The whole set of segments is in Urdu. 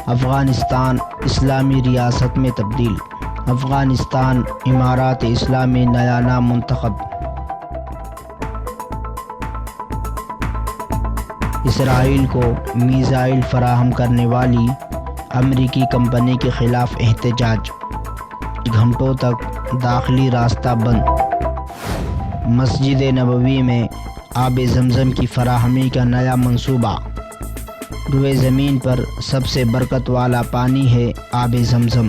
افغانستان اسلامی ریاست میں تبدیل۔ افغانستان امارات اسلامی نیا نام منتخب۔ اسرائیل کو میزائل فراہم کرنے والی امریکی کمپنی کے خلاف احتجاج، گھنٹوں تک داخلی راستہ بند۔ مسجد نبوی میں آب زمزم کی فراہمی کا نیا منصوبہ۔ روئے زمین پر سب سے برکت والا پانی ہے آب زمزم۔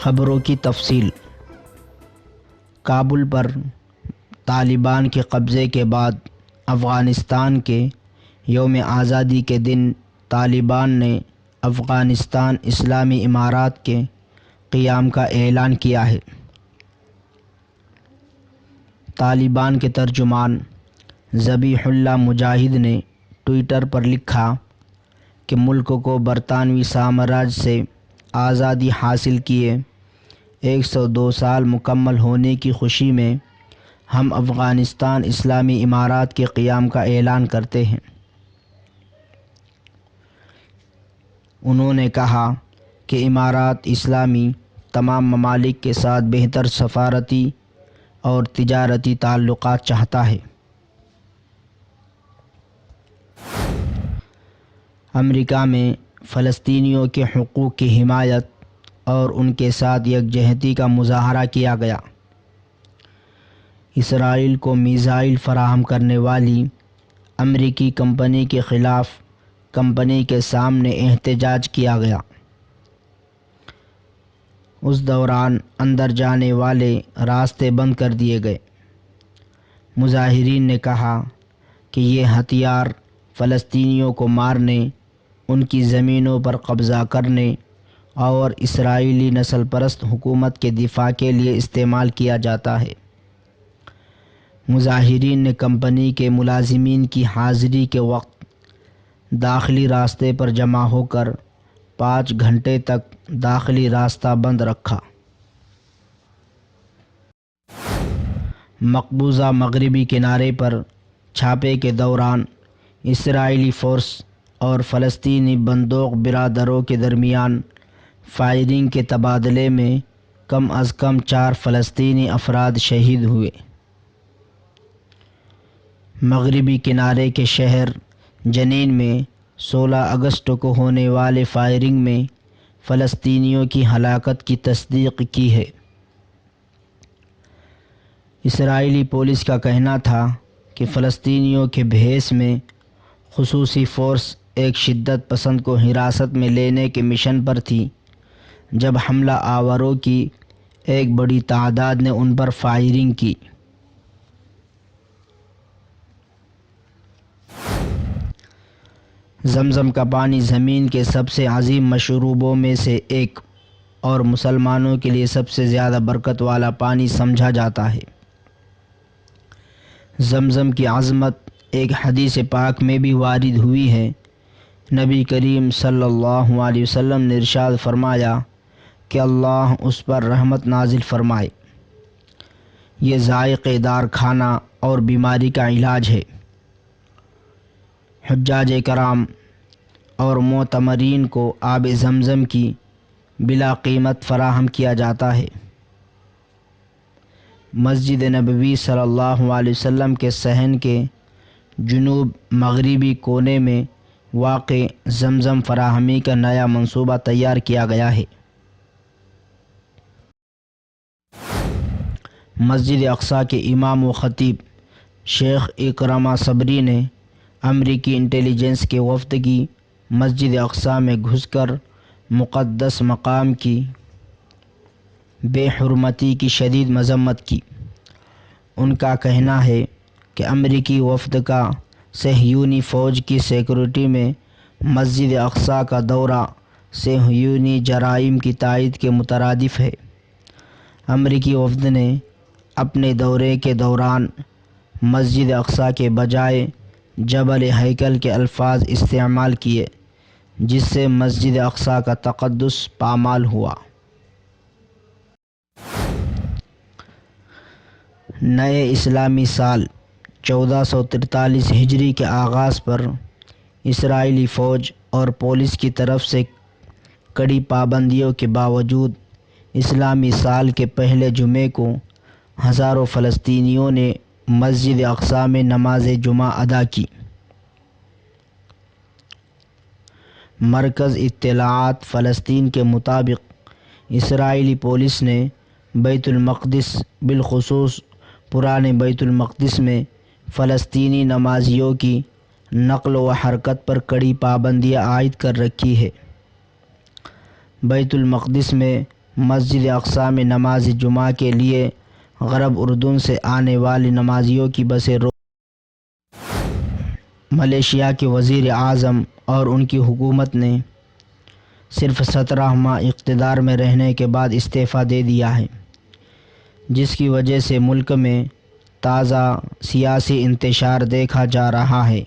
خبروں کی تفصیل۔ کابل پر طالبان کے قبضے کے بعد افغانستان کے یوم آزادی کے دن طالبان نے افغانستان اسلامی امارات کے قیام کا اعلان کیا ہے۔ طالبان کے ترجمان ذبیح اللہ مجاہد نے ٹویٹر پر لکھا کہ ملک کو برطانوی سامراج سے آزادی حاصل کیے 102 سال مکمل ہونے کی خوشی میں ہم افغانستان اسلامی امارات کے قیام کا اعلان کرتے ہیں۔ انہوں نے کہا کہ امارات اسلامی تمام ممالک کے ساتھ بہتر سفارتی اور تجارتی تعلقات چاہتا ہے۔ امریکہ میں فلسطینیوں کے حقوق کی حمایت اور ان کے ساتھ یکجہتی کا مظاہرہ کیا گیا۔ اسرائیل کو میزائل فراہم کرنے والی امریکی کمپنی کے خلاف کمپنی کے سامنے احتجاج کیا گیا۔ اس دوران اندر جانے والے راستے بند کر دیے گئے۔ مظاہرین نے کہا کہ یہ ہتھیار فلسطینیوں کو مارنے، ان کی زمینوں پر قبضہ کرنے اور اسرائیلی نسل پرست حکومت کے دفاع کے لیے استعمال کیا جاتا ہے۔ مظاہرین نے کمپنی کے ملازمین کی حاضری کے وقت داخلی راستے پر جمع ہو کر 5 گھنٹے تک داخلی راستہ بند رکھا۔ مقبوضہ مغربی کنارے پر چھاپے کے دوران اسرائیلی فورس اور فلسطینی بندوق برادروں کے درمیان فائرنگ کے تبادلے میں کم از کم 4 فلسطینی افراد شہید ہوئے۔ مغربی کنارے کے شہر جنین میں 16 اگست کو ہونے والے فائرنگ میں فلسطینیوں کی ہلاکت کی تصدیق کی ہے۔ اسرائیلی پولیس کا کہنا تھا کہ فلسطینیوں کے بھیس میں خصوصی فورس ایک شدت پسند کو حراست میں لینے کے مشن پر تھی جب حملہ آوروں کی ایک بڑی تعداد نے ان پر فائرنگ کی۔ زمزم کا پانی زمین کے سب سے عظیم مشروبوں میں سے ایک اور مسلمانوں کے لیے سب سے زیادہ برکت والا پانی سمجھا جاتا ہے۔ زمزم کی عظمت ایک حدیث پاک میں بھی وارد ہوئی ہے۔ نبی کریم صلی اللہ علیہ وسلم نے ارشاد فرمایا کہ اللہ اس پر رحمت نازل فرمائے۔ یہ ذائقے دار کھانا اور بیماری کا علاج ہے۔ حجاج کرام اور معتمرین کو آب زمزم کی بلا قیمت فراہم کیا جاتا ہے۔ مسجد نبوی صلی اللہ علیہ وسلم کے صحن کے جنوب مغربی کونے میں واقع زمزم فراہمی کا نیا منصوبہ تیار کیا گیا ہے۔ مسجد اقصی کے امام و خطیب شیخ اکرمہ صبری نے امریکی انٹیلیجنس کے وفد کی مسجد اقصی میں گھس کر مقدس مقام کی بے حرمتی کی شدید مذمت کی۔ ان کا کہنا ہے کہ امریکی وفد کا صہیونی فوج کی سیکورٹی میں مسجد اقصی کا دورہ صہیونی جرائم کی تائید کے مترادف ہے۔ امریکی وفد نے اپنے دورے کے دوران مسجد اقصی کے بجائے جبل ہیکل کے الفاظ استعمال کیے، جس سے مسجد اقصی کا تقدس پامال ہوا۔ نئے اسلامی سال 1443 ہجری کے آغاز پر اسرائیلی فوج اور پولیس کی طرف سے کڑی پابندیوں کے باوجود اسلامی سال کے پہلے جمعے کو ہزاروں فلسطینیوں نے مسجد اقصی میں نماز جمعہ ادا کی۔ مرکز اطلاعات فلسطین کے مطابق اسرائیلی پولیس نے بیت المقدس بالخصوص پرانے بیت المقدس میں فلسطینی نمازیوں کی نقل و حرکت پر کڑی پابندیاں عائد کر رکھی ہے۔ بیت المقدس میں مسجد اقصی میں نماز جمعہ کے لیے غرب اردن سے آنے والی نمازیوں کی بسیں ملیشیا کے وزیر اعظم اور ان کی حکومت نے صرف 17 ماہ اقتدار میں رہنے کے بعد استعفیٰ دے دیا ہے، جس کی وجہ سے ملک میں تازہ سیاسی انتشار دیکھا جا رہا ہے،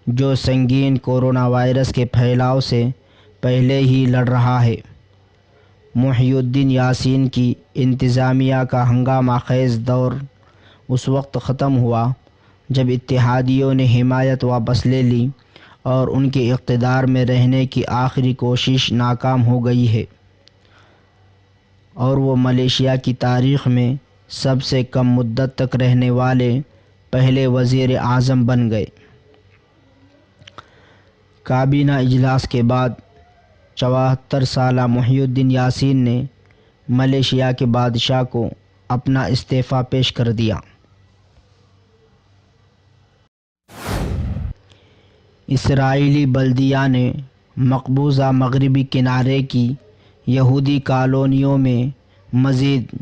جو سنگین کورونا وائرس کے پھیلاؤ سے پہلے ہی لڑ رہا ہے۔ محی الدین یاسین کی انتظامیہ کا ہنگامہ خیز دور اس وقت ختم ہوا جب اتحادیوں نے حمایت واپس لے لی اور ان کے اقتدار میں رہنے کی آخری کوشش ناکام ہو گئی ہے، اور وہ ملیشیا کی تاریخ میں سب سے کم مدت تک رہنے والے پہلے وزیر اعظم بن گئے۔ کابینہ اجلاس کے بعد 74 سالہ محی الدین یاسین نے ملیشیا کے بادشاہ کو اپنا استعفیٰ پیش کر دیا۔ اسرائیلی بلدیہ نے مقبوضہ مغربی کنارے کی یہودی کالونیوں میں مزید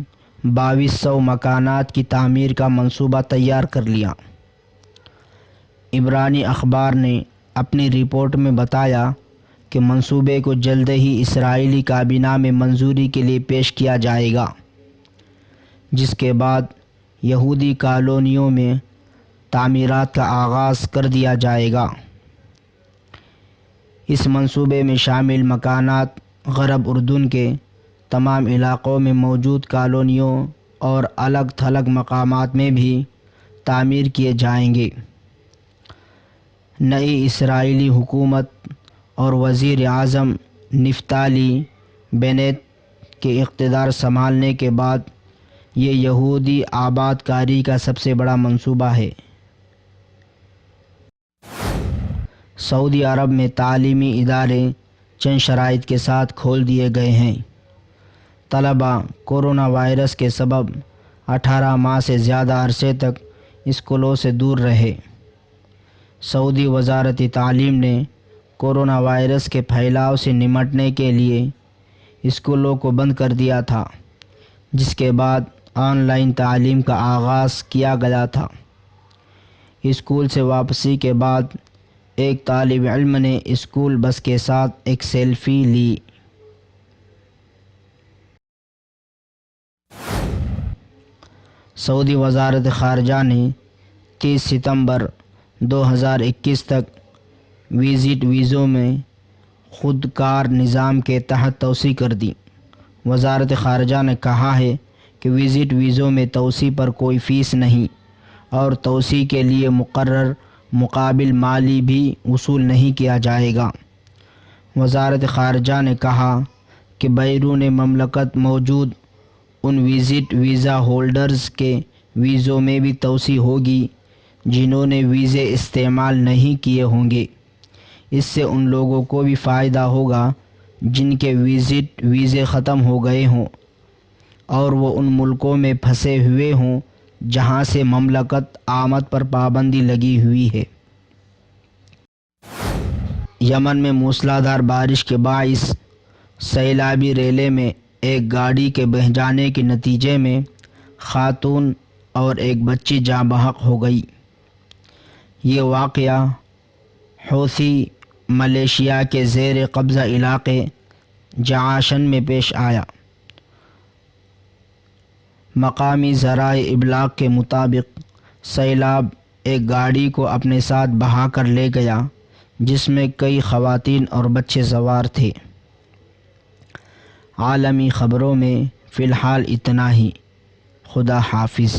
2200 مکانات کی تعمیر کا منصوبہ تیار کر لیا۔ عبرانی اخبار نے اپنی رپورٹ میں بتایا کہ منصوبے کو جلد ہی اسرائیلی کابینہ میں منظوری کے لیے پیش کیا جائے گا، جس کے بعد یہودی کالونیوں میں تعمیرات کا آغاز کر دیا جائے گا۔ اس منصوبے میں شامل مکانات غرب اردن کے تمام علاقوں میں موجود کالونیوں اور الگ تھلگ مقامات میں بھی تعمیر کیے جائیں گے۔ نئی اسرائیلی حکومت اور وزیر اعظم نفتالی بینٹ کے اقتدار سنبھالنے کے بعد یہ یہودی آباد کاری کا سب سے بڑا منصوبہ ہے۔ سعودی عرب میں تعلیمی ادارے چند شرائط کے ساتھ کھول دیے گئے ہیں۔ طلباء کورونا وائرس کے سبب 18 ماہ سے زیادہ عرصے تک اسکولوں سے دور رہے۔ سعودی وزارت تعلیم نے کورونا وائرس کے پھیلاؤ سے نمٹنے کے لیے اسکولوں کو بند کر دیا تھا، جس کے بعد آن لائن تعلیم کا آغاز کیا گیا تھا۔ اسکول سے واپسی کے بعد ایک طالب علم نے اسکول بس کے ساتھ ایک سیلفی لی۔ سعودی وزارت خارجہ نے 30 ستمبر 2021 تک وزٹ ویزوں میں خودکار نظام کے تحت توسیع کر دی۔ وزارت خارجہ نے کہا ہے کہ وزٹ ویزوں میں توسیع پر کوئی فیس نہیں اور توسیع کے لیے مقرر مقابل مالی بھی وصول نہیں کیا جائے گا۔ وزارت خارجہ نے کہا کہ بیرون مملکت موجود ان وزٹ ویزا ہولڈرز کے ویزوں میں بھی توسیع ہوگی جنہوں نے ویزے استعمال نہیں کیے ہوں گے۔ اس سے ان لوگوں کو بھی فائدہ ہوگا جن کے وزٹ ویزے ختم ہو گئے ہوں اور وہ ان ملکوں میں پھنسے ہوئے ہوں جہاں سے مملکت آمد پر پابندی لگی ہوئی ہے۔ یمن میں موسلا دھار بارش کے باعث سیلابی ریلے میں ایک گاڑی کے بہہ جانے کے نتیجے میں خاتون اور ایک بچی جاں بحق ہو گئی۔ یہ واقعہ حوثی ملیشیا کے زیر قبضہ علاقے جعاشن میں پیش آیا۔ مقامی ذرائع ابلاغ کے مطابق سیلاب ایک گاڑی کو اپنے ساتھ بہا کر لے گیا جس میں کئی خواتین اور بچے سوار تھے۔ عالمی خبروں میں فی الحال اتنا ہی۔ خدا حافظ۔